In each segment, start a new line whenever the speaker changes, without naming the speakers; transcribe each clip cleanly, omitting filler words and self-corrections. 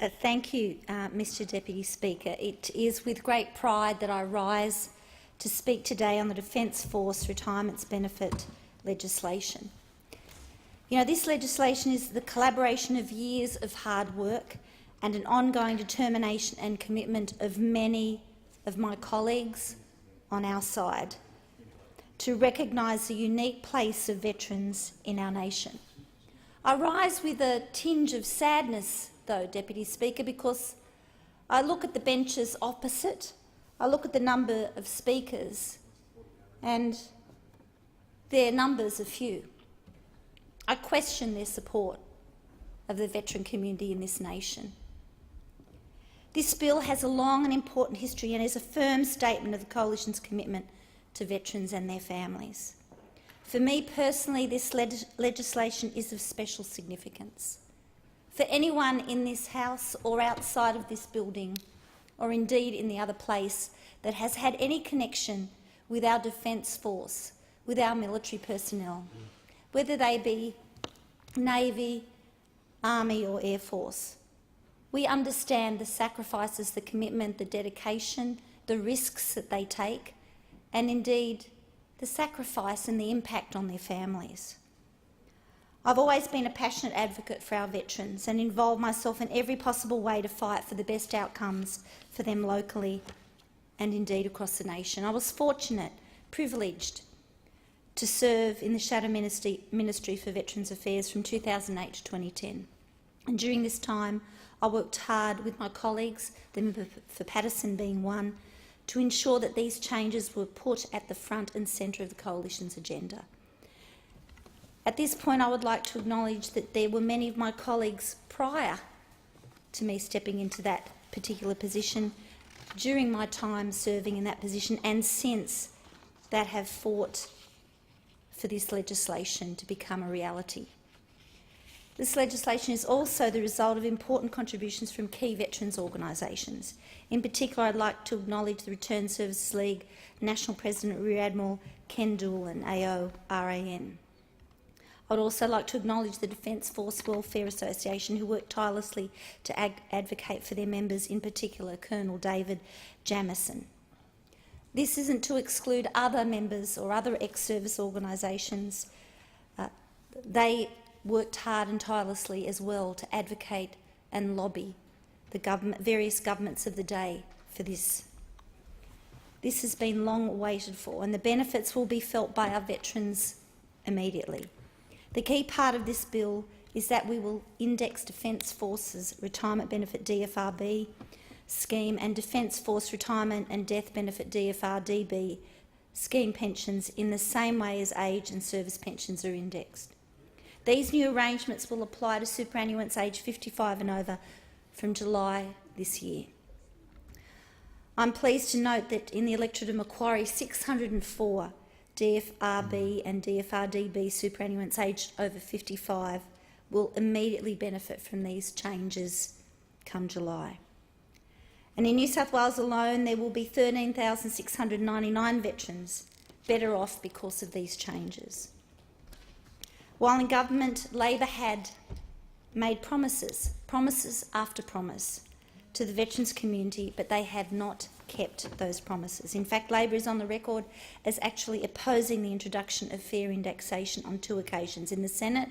Thank you, Mr Deputy Speaker. It is with great pride that I rise to speak today on the Defence Force retirement benefit legislation. You know, this legislation is the collaboration of years of hard work and an ongoing determination and commitment of many of my colleagues on our side to recognise the unique place of veterans in our nation. I rise with a tinge of sadness, though, Deputy Speaker, because I look at the benches opposite, I look at the number of speakers, and their numbers are few. I question their support of the veteran community in this nation. This bill has a long and important history and is a firm statement of the Coalition's commitment to veterans and their families. For me personally, this legislation is of special significance. For anyone in this House or outside of this building, or indeed in the other place, that has had any connection with our Defence Force, with our military personnel, whether they be Navy, Army or Air Force, we understand the sacrifices, the commitment, the dedication, the risks that they take, and indeed the sacrifice and the impact on their families. I've always been a passionate advocate for our veterans and involved myself in every possible way to fight for the best outcomes for them locally and indeed across the nation. I was fortunate, privileged, to serve in the Shadow Ministry for Veterans Affairs from 2008 to 2010. And during this time, I worked hard with my colleagues, the member for Paterson being one, to ensure that these changes were put at the front and centre of the Coalition's agenda. At this point, I would like to acknowledge that there were many of my colleagues prior to me stepping into that particular position, during my time serving in that position and since, that have fought for this legislation to become a reality. This legislation is also the result of important contributions from key veterans organisations. In particular, I'd like to acknowledge the Return Services League National President Rear Admiral Ken Dool and AORAN. I'd also like to acknowledge the Defence Force Welfare Association, who work tirelessly to advocate for their members, in particular Colonel David Jamieson. This isn't to exclude other members or other ex-service organisations. They worked hard and tirelessly as well to advocate and lobby the various governments of the day for this. This has been long waited for, and the benefits will be felt by our veterans immediately. The key part of this bill is that we will index Defence Force's retirement benefit DFRB scheme and Defence Force retirement and death benefit DFRDB scheme pensions in the same way as age and service pensions are indexed. These new arrangements will apply to superannuants aged 55 and over from July this year. I'm pleased to note that in the electorate of Macquarie, 604 DFRB and DFRDB superannuants aged over 55 will immediately benefit from these changes come July. And in New South Wales alone, there will be 13,699 veterans better off because of these changes. While in government, Labor had made promises after promise to the veterans community, but they have not kept those promises. In fact, Labor is on the record as actually opposing the introduction of fair indexation on 2 occasions, in the Senate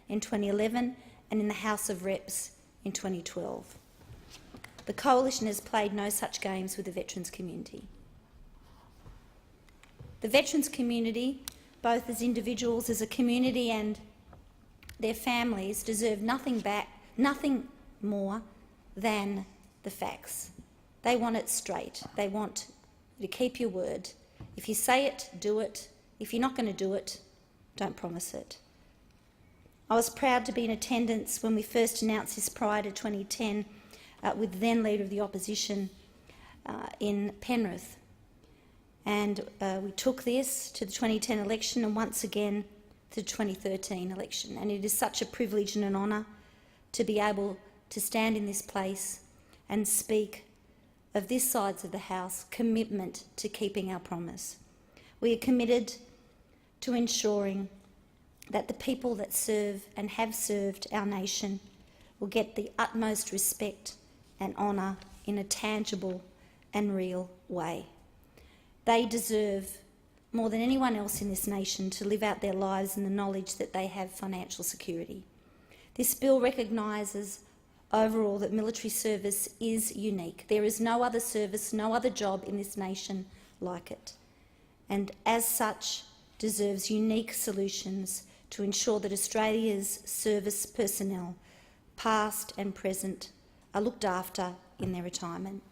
in 2011 and in the House of Reps in 2012. The Coalition has played no such games with the veterans community. The veterans community, both as individuals, as a community and their families, deserve nothing more than the facts. They want it straight. They want you to keep your word. If you say it, do it. If you're not going to do it, don't promise it. I was proud to be in attendance when we first announced this prior to 2010 with the then Leader of the Opposition in Penrith. And we took this to the 2010 election and once again to the 2013 election. And it is such a privilege and an honour to be able to stand in this place and speak of this side of the House commitment to keeping our promise. We are committed to ensuring that the people that serve and have served our nation will get the utmost respect and honour in a tangible and real way. They deserve, more than anyone else in this nation, to live out their lives in the knowledge that they have financial security. This bill recognises overall that military service is unique. There is no other service, no other job in this nation like it, and as such deserves unique solutions to ensure that Australia's service personnel, past and present, are looked after in their retirement.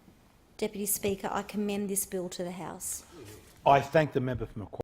Deputy Speaker, I commend this bill to the House.
I thank the member for Macquarie.